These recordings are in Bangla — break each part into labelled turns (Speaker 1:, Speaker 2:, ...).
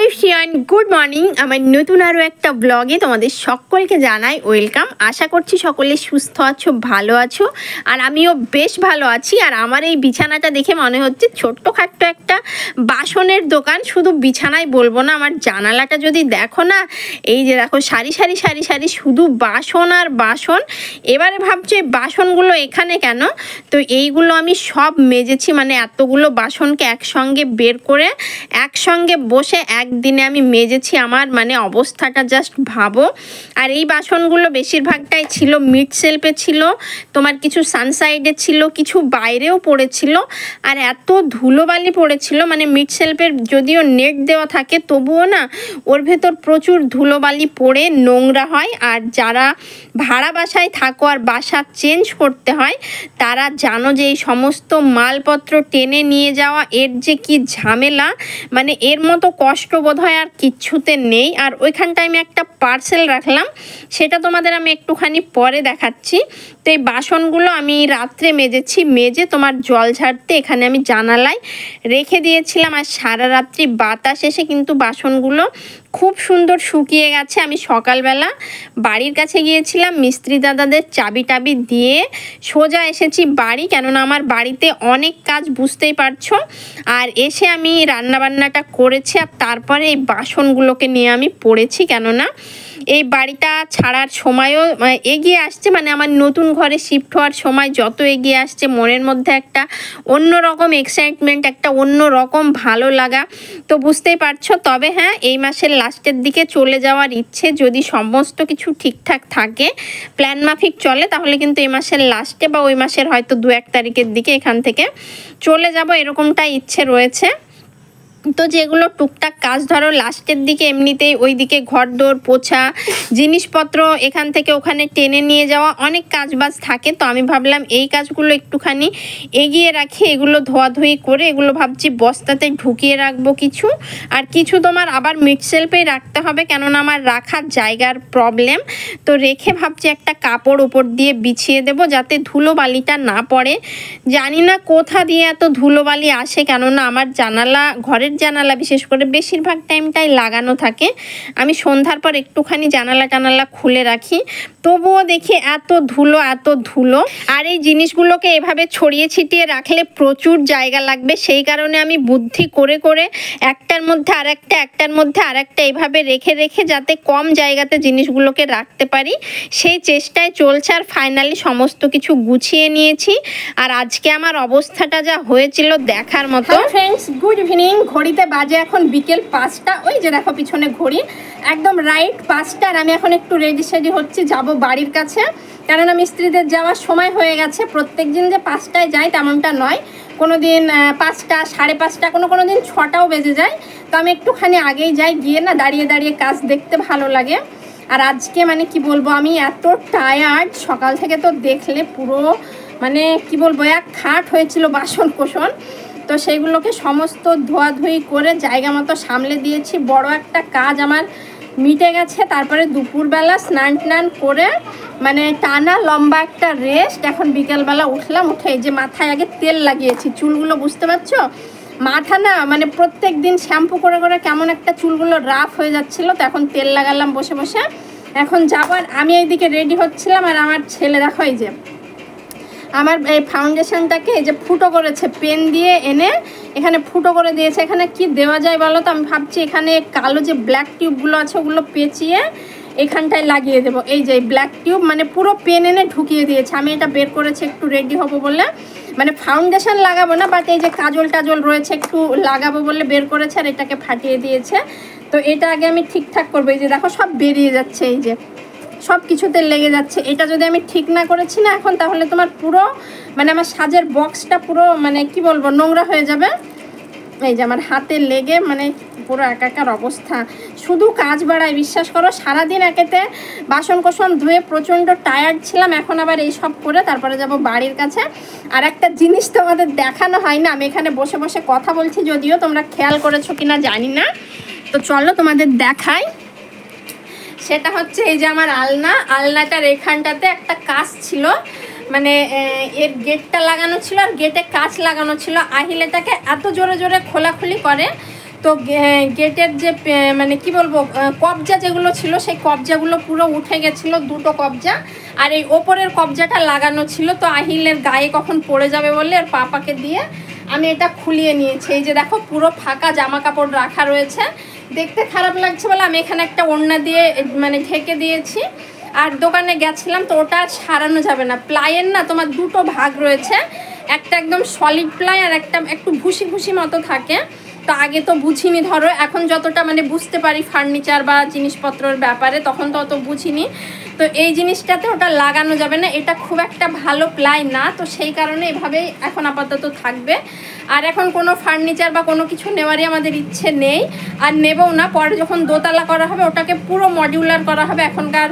Speaker 1: Everyone, good morning. আমার নতুন আরও একটা ব্লগে তোমাদের সকলকে জানাই ওয়েলকাম। আশা করছি সকলে সুস্থ আছো, ভালো আছো, আর আমিও বেশ ভালো আছি। আর আমার এই বিছানাটা দেখে মনে হচ্ছে ছোট্টখাট্ট একটা বাসনের দোকান। শুধু বিছানায় বলবো না, আমার জানালাটা যদি দেখো না, এই যে দেখো সারি সারি সারি সারি শুধু বাসন আর বাসন। এবারে ভাবছি এই বাসনগুলো এখানে কেন, তো এইগুলো আমি সব মেজেছি, মানে এতগুলো বাসনকে একসঙ্গে বের করে একসঙ্গে বসে একদিনে আমি মেজেছি। আমার মানে অবস্থাটা জাস্ট ভাবো। আর এই বাসনগুলো বেশিরভাগটাই ছিল মিড শেলফে, ছিল তোমার কিছু সানসাইডে ছিল, কিছু বাইরেও পড়েছিল। আর এত ধুলোবালি পড়েছিল, মানে মিড শেলফের যদিও নেট দেওয়া থাকে তবুও না ওর ভেতর প্রচুর ধুলোবালি পড়ে নোংরা হয়। আর যারা ভাড়া বাসায় থাকো আর বাসা চেঞ্জ করতে হয় তারা জানো যে এই সমস্ত মালপত্র টেনে নিয়ে যাওয়া এর যে কি ঝামেলা, মানে এর মতো কষ্ট বোধ হয় আর কিচ্ছুতে নেই। আর ওইখানটায় আমি একটা পার্সেল রাখলাম, সেটা তোমাদের আমি একটুখানি পরে দেখাচ্ছি। তো এই বাসনগুলো আমি রাত্রে মেজেছি, মেজে তোমার জল ঝাড়তে এখানে আমি জানালায় রেখে দিয়েছিলাম। আর সারা রাত্রি বাতাস এসে কিন্তু বাসনগুলো খুব সুন্দর শুকিয়ে গেছে। আমি সকালবেলা বাড়ির কাছে গিয়েছিলাম, মিস্ত্রি দাদাদের চাবি টাবি দিয়ে সোজা এসেছি বাড়ি, কেননা আমার বাড়িতে অনেক কাজ বুঝতেই পারছো। আর এসে আমি রান্নাবান্নাটা করেছি, আর তারপরে এই বাসনগুলোকে নিয়ে আমি পড়েছি, কেননা এই বাড়িটা ছাড়ার সময়ও এগিয়ে আসছে। মানে আমার নতুন ঘরে শিফট হওয়ার সময় যত এগিয়ে আসছে, মনের মধ্যে একটা অন্য রকম এক্সাইটমেন্ট, একটা অন্য রকম ভালো লাগা, তো বুঝতেই পারছো। তবে হ্যাঁ, এই মাসের লাস্টের দিকে চলে যাওয়ার ইচ্ছে, যদি সমস্ত কিছু ঠিকঠাক থাকে, প্ল্যান মাফিক চলে, তাহলে কিন্তু এই মাসের লাস্টে বা ওই মাসের হয়তো 2-1 তারিখের দিকে এখান থেকে চলে যাব, এরকমটাই ইচ্ছে রয়েছে। তো যেগুলো টুকটাক কাজ ধরো লাস্টের দিকে এমনিতেই ওই দিকে ঘর দোর পোছা, জিনিসপত্র এখান থেকে ওখানে টেনে নিয়ে যাওয়া, অনেক কাজবাজ থাকে। তো আমি ভাবলাম এই কাজগুলো একটুখানি এগিয়ে রাখি, এগুলো ধোয়াধুয়ি করে এগুলো ভাবছি বস্তাতে ঢুকিয়ে রাখবো কিছু, আর কিছু তোমার আবার মিড শেলফেই রাখতে হবে, কেননা আমার রাখার জায়গার প্রবলেম। তো রেখে ভাবছি একটা কাপড় উপর দিয়ে বিছিয়ে দেব, যাতে ধুলোবালিটা না পড়ে। জানি না কোথা দিয়ে এত ধুলোবালি আসে, কেননা আমার জানালা, ঘরের জানালা বিশেষ করে বেশিরভাগ টাইমটাই লাগানো থাকে। আমি সন্ধ্যার পর একটুখানি জানালা টানালা খুলে রাখি, তবুও দেখি এত ধুলো এত ধুলো। আর এই জিনিসগুলোকে এভাবে ছড়িয়ে ছিটিয়ে রাখলে প্রচুর জায়গা লাগবে, সেই কারণে আমি বুদ্ধি করে করে একটার মধ্যে আরেকটা, একটার মধ্যে আরেকটা এইভাবে রেখে রেখে যাতে কম জায়গাতে জিনিসগুলোকে রাখতে পারি, সেই চেষ্টায় চলছে। আর ফাইনালি সমস্ত কিছু গুছিয়ে নিয়েছি। আর আজকে আমার অবস্থাটা যা হয়েছিল দেখার মতো। Friends, good evening. ঘড়িতে বাজে এখন বিকেল 5টা, ওই যে দেখো পিছনে ঘড়ি, একদম রাইট 5টা। আর আমি এখন একটু রেডি সেডি হচ্ছি, যাব বাড়ির কাছে, কেননা মিস্ত্রিদের যাওয়ার সময় হয়ে গেছে। প্রত্যেক দিন যে 5টায় যায় তেমনটা নয়, কোনো দিন 5টা, 5:30, কোনো দিন 6টাও বেজে যায়। তো আমি একটুখানি আগেই যাই, গিয়ে না দাঁড়িয়ে দাঁড়িয়ে কাজ দেখতে ভালো লাগে। আর আজকে মানে কি বলবো, আমি এত টায়ার্ড, সকাল থেকে তো দেখলে পুরো মানে কি বলবো এক খাট হয়েছিল বাসন কোসন। তো সেইগুলোকে সমস্ত ধোয়াধুয়ি করে জায়গা মতো সামলে দিয়েছি। বড় একটা কাজ আমার মিটে গেছে। তারপরে দুপুরবেলা স্নান টান করে মানে টানা লম্বা একটা রেস্ট। এখন বিকেলবেলা উঠলাম, উঠে এই যে মাথায় আগে তেল লাগিয়েছি, চুলগুলো বুঝতে পারছো, মাথা না মানে প্রত্যেক দিন শ্যাম্পু করে করে কেমন একটা চুলগুলো রাফ হয়ে যাচ্ছিলো। তো এখন তেল লাগালাম বসে বসে, এখন যাবার। আমি এইদিকে রেডি হচ্ছিলাম, আর আমার ছেলে দেখো এই যে আমার এই ফাউন্ডেশনটাকে এই যে ফুটো করেছে, পেন দিয়ে এনে এখানে ফুটো করে দিয়েছে। এখানে কি দেওয়া যায় বলো তো? আমি ভাবছি এখানে কালো যে ব্ল্যাক টিউবগুলো আছে ওগুলো পেঁচিয়ে এখানটায় লাগিয়ে দেবো। এই যে ব্ল্যাক টিউব মানে পুরো পেন এনে ঢুকিয়ে দিয়েছে। আমি এটা বের করেছি একটু রেডি হব বলে, মানে ফাউন্ডেশন লাগাবো না, বাট এই যে কাজল টাজল রয়েছে একটু লাগাবো বলে বের করেছে, আর এটাকে ফাটিয়ে দিয়েছে। তো এটা আগে আমি ঠিকঠাক করবো। এই যে দেখো সব বেরিয়ে যাচ্ছে, এই যে সব কিছুতে লেগে যাচ্ছে। এটা যদি আমি ঠিক না করেছি না এখন, তাহলে তোমার পুরো মানে আমার সাজের বক্সটা পুরো মানে কি বলবো নোংরা হয়ে যাবে। এই যে আমার হাতে লেগে মানে পুরো একাকার অবস্থা, শুধু কাজ বাড়ায় বিশ্বাস করো। সারাদিন একেতে বাসন কোসন ধুয়ে প্রচণ্ড টায়ার্ড ছিলাম, এখন আবার এই সব করে তারপরে যাব বাড়ির কাছে। আর একটা জিনিস তোমাদের দেখানো হয় না, আমি এখানে বসে বসে কথা বলছি, যদিও তোমরা খেয়াল করেছো কিনা জানি না। তো চলো তোমাদের দেখাই। সেটা হচ্ছে এই যে আমার আলনাটার এখানটাতে একটা কাঁচ ছিল, মানে এর গেটটা লাগানো ছিল আর গেটে কাঁচ লাগানো ছিল। আহিল এটাকে এত জোরে জোরে খোলাখুলি করে, তো গেটের যে মানে কি বলবো কবজা যেগুলো ছিল সেই কবজাগুলো পুরো উঠে গেছিলো, দুটো কবজা, আর এই ওপরের কবজাটা লাগানো ছিল। তো আহিলের গায়ে কখন পড়ে যাবে বলে আর পাপাকে দিয়ে আমি এটা খুলিয়ে নিয়েছি। এই যে দেখো পুরো ফাঁকা জামা কাপড় রাখা রয়েছে, দেখতে খারাপ লাগছে বলে আমি এখানে একটা ওড়না দিয়ে মানে ঢেকে দিয়েছি। আর দোকানে গেছিলাম তো ওটা সারানো যাবে না, প্লাইয়ের না তোমার দুটো ভাগ রয়েছে, একটা একদম সলিড প্লাই আর একটা একটু ভুসি ভুসি মতো থাকে। তো আগে তো বুঝিনি, ধরো এখন যতটা মানে বুঝতে পারি ফার্নিচার বা জিনিসপত্রের ব্যাপারে, তখন তো অত বুঝিনি। তো এই জিনিসটাতে ওটা লাগানো যাবে না, এটা খুব একটা ভালো প্লাই না, তো সেই কারণে এভাবেই এখন আপাতত থাকবে। আর এখন কোনো ফার্নিচার বা কোনো কিছু নেওয়ারই আমাদের ইচ্ছে নেই, আর নেবও না। পরে যখন দোতলা করা হবে ওটাকে পুরো মডিউলার করা হবে, এখনকার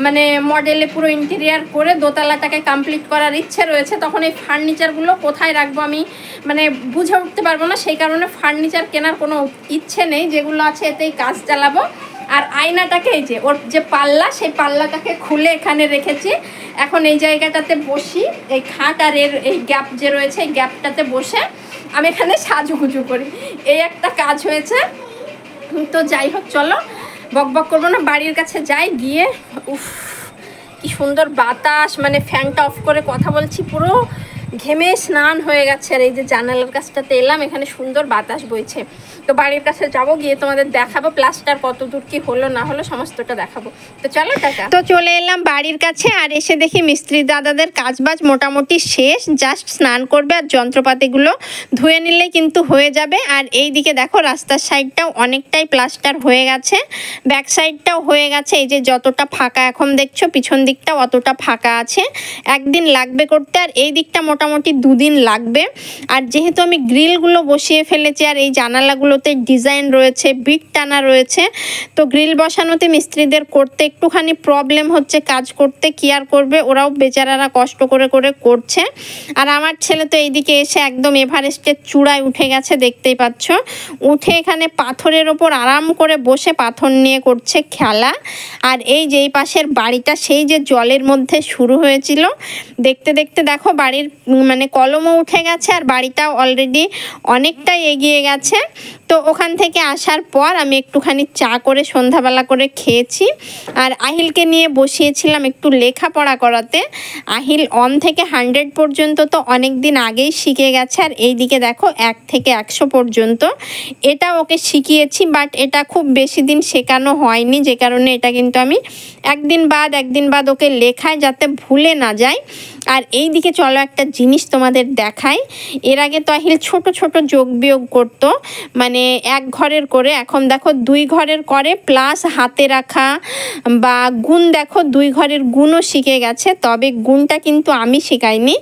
Speaker 1: মানে মডেলে পুরো ইন্টেরিয়ার করে দোতলাটাকে কমপ্লিট করার ইচ্ছে রয়েছে। তখন এই ফার্নিচারগুলো কোথায় রাখবো আমি মানে বুঝে উঠতে পারবো না, সেই কারণে ফার্নিচার কেনার কোনো ইচ্ছে নেই, যেগুলো আছে এতেই কাজ চালাবো। আর আয়নাটাকে এই যে ওর যে পাল্লা, সেই পাল্লাটাকে খুলে এখানে রেখেছি। এখন এই জায়গাটাতে বসি, এই খাট আর এর এই গ্যাপ যে রয়েছে এই গ্যাপটাতে বসে আমি এখানে সাজুগুজু করি, এই একটা কাজ হয়েছে। তো যাই হোক চলো বক বক করবো না, বাড়ির কাছে যাই, গিয়ে উফ কি সুন্দর বাতাস, মানে ফ্যানটা অফ করে কথা বলছি, পুরো ঘেমে স্নান হয়ে গেছে। আর এই যে জানালার কাছটাতে এলাম, এখানে সুন্দর বাতাস বইছে। তো বাড়ির কাছে যাবো, গিয়ে তোমাদের দেখাবো প্লাস্টার কত দূর কি হলো না হলো সমস্তটা দেখাবো। তো চলো টাটা। তো চলে এলাম বাড়ির কাছে, আর এসে দেখি মিস্ত্রি দাদাদের কাজবাজ মোটামুটি শেষ, জাস্ট স্নান করবে আর যন্ত্রপাতিগুলো ধুয়ে নিলে কিন্তু হয়ে যাবে। আর এই দিকে দেখো রাস্তার সাইডটাও অনেকটাই প্লাস্টার হয়ে গেছে, ব্যাক সাইডটাও হয়ে গেছে। এই যে যতটা ফাঁকা এখন দেখছো, পিছন দিকটাও অতটা ফাঁকা আছে, একদিন লাগবে করতে। আর এই দিকটা মোটামুটি 2 দিন লাগবে। আর যেহেতু আমি গ্রিলগুলো বসিয়ে ফেলেছি আর এই জানালাগুলোতে ডিজাইন রয়েছে, বিট টানা রয়েছে, তো গ্রিল বসানোতে মিস্ত্রিদের করতে একটুখানি প্রবলেম হচ্ছে, কাজ করতে কি আর করবে, ওরাও বেচারারা কষ্ট করে করে করছে। আর আমার ছেলে তো এইদিকে এসে একদম এভারেস্টের চূড়ায় উঠে গেছে, দেখতেই পাচ্ছ, উঠে এখানে পাথরের ওপর আরাম করে বসে পাথর নিয়ে করছে খেলা। আর এই যে এই পাশের বাড়িটা সেই যে জলের মধ্যে শুরু হয়েছিল, দেখতে দেখতে দেখো বাড়ির মানে কলমও উঠে গেছে আর বাড়িটাও অলরেডি অনেকটাই এগিয়ে গেছে। তো ওখান থেকে আসার পর আমি একটুখানি চা করে সন্ধ্যাবেলা করে খেয়েছি। আর আহিলকে নিয়ে বসিয়েছিলাম একটু লেখাপড়া করাতে। আহিল 1 থেকে 100 পর্যন্ত তো অনেক দিন আগেই শিখে গেছে। আর এই দিকে দেখো 1 থেকে 100 পর্যন্ত এটা ওকে শিখিয়েছি, বাট এটা খুব বেশি দিন শেখানো হয়নি, যে কারণে এটা কিন্তু আমি একদিন বাদ ওকে লেখায় যাতে ভুলে না যায়। আর এই দিকে চলো একটা জিনিস তোমাদের দেখাই। এর আগে তো আহিল ছোট ছোট যোগ বিয়োগ করতো, মানে 1 ঘরের করে, এখন দেখো 2 ঘরের করে, প্লাস হাতে রাখা বা গুণ, দেখো 2 ঘরের গুণও শিখে গেছে। তবে গুণটা কিন্তু আমি শেখাইনি,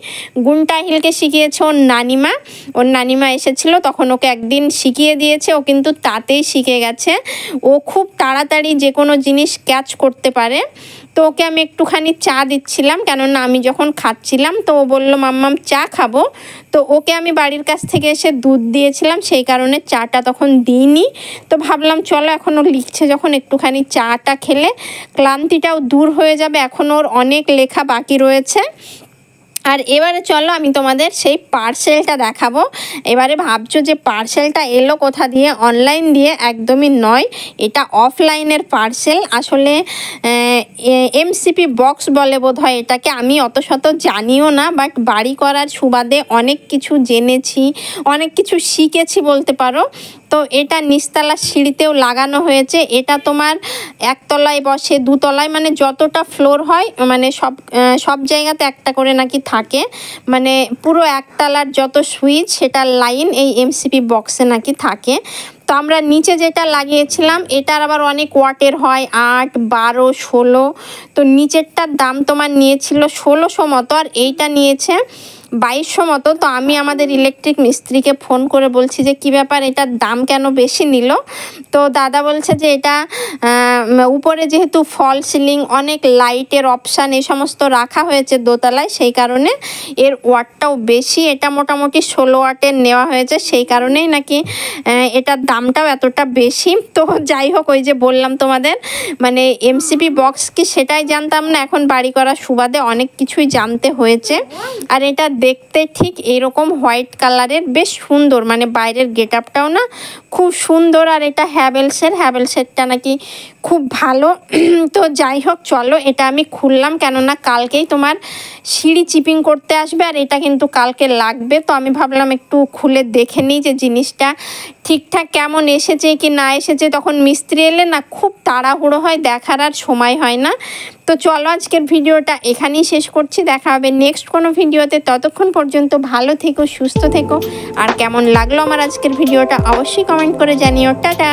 Speaker 1: গুণটা আহিলকে শিখিয়েছে ওর নানিমা। ওর নানিমা এসেছিল তখন ওকে একদিন শিখিয়ে দিয়েছে, ও কিন্তু তাতেই শিখে গেছে। ও খুব তাড়াতাড়ি যে কোনো জিনিস ক্যাচ করতে পারে। তো ওকে আমি একটুখানি চা দিচ্ছিলাম, কেননা আমি যখন খাচ্ছিলাম তো ও বললো মাম্মাম চা খাবো। তো ওকে আমি বাড়ির কাছ থেকে এসে দুধ দিয়েছিলাম, সেই কারণে চাটা তখন দিইনি। তো ভাবলাম চলো এখন ও লিখছে যখন একটুখানি চাটা খেলে ক্লান্তিটাও দূর হয়ে যাবে, এখন ওর অনেক লেখা বাকি রয়েছে। আর এবারে চলো আমি তোমাদের সেই পার্সেলটা দেখাবো। এবারে ভাবছো যে পার্সেলটা এলো কোথা দিয়ে, অনলাইন দিয়ে? একদমই নয়, এটা অফলাইনের পার্সেল। আসলে এমসিপি বক্স বলে বোধ হয় এটাকে, আমি অত শত জানিও না, বাট বাড়ি করার সুবাদে অনেক কিছু জেনেছি, অনেক কিছু শিখেছি বলতে পারো। তো এটা নিচতলার সিঁড়িতেও লাগানো হয়েছে। এটা তোমার 1 তলায় বসে, 2 তলায়, মানে যতটা ফ্লোর হয়, মানে সব জায়গাতে একটা করে নাকি থাকে, মানে পুরো 1 তলার যত সুইচ সেটার লাইন এই এমসিপি বক্সে নাকি থাকে। তো আমরা নিচে যেটা লাগিয়েছিলাম এটার আবার অনেক ওয়াটের হয়, 8, 12, 16। তো নিচেরটার দাম তোমার নিয়েছিল 1600 মতো, আর এইটা নিয়েছে 2200 মতো। তো আমি আমাদের ইলেকট্রিক মিস্ত্রিকে ফোন করে বলছি যে কী ব্যাপার, এটার দাম কেন বেশি নিল? তো দাদা বলছে যে এটা উপরে যেহেতু ফল সিলিং, অনেক লাইটের অপশান এই সমস্ত রাখা হয়েছে দোতলায়, সেই কারণে এর ওয়াটটাও বেশি। এটা মোটামুটি 16 ওয়াটের নেওয়া হয়েছে, সেই কারণেই নাকি এটার দামটাও এতটা বেশি। তো যাই হোক, ওই যে বললাম তোমাদের, মানে এমসিপি বক্স কি সেটাই জানতাম না, এখন বাড়ি করার সুবাদে অনেক কিছুই জানতে হয়েছে। আর এটা দেখতে ঠিক এরকম হোয়াইট কালারের, বেশ সুন্দর, মানে বাইরের গেট আপটাও না খুব সুন্দর। আর এটা হ্যাভেলসেরটা নাকি খুব ভালো। তো যাই হোক, চলো এটা আমি খুললাম, কেননা কালকেই তোমার সিঁড়ি চিপিং করতে আসবে আর এটা কিন্তু কালকে লাগবে। তো আমি ভাবলাম একটু খুলে দেখে নিই যে জিনিসটা ঠিকঠাক কেমন এসেছে কি না এসেছে। তখন মিস্ত্রি এলে না খুব তাড়াহুড়ো হয়, দেখার আর সময় হয় না। তো চলো আজকের ভিডিওটা এখানেই শেষ করছি, দেখা হবে নেক্সট কোনো ভিডিওতে। ততক্ষণ পর্যন্ত ভালো থেকো, সুস্থ থেকো। আর কেমন লাগলো আমার আজকের ভিডিওটা অবশ্যই কমেন্ট করে জানিও। টাটা।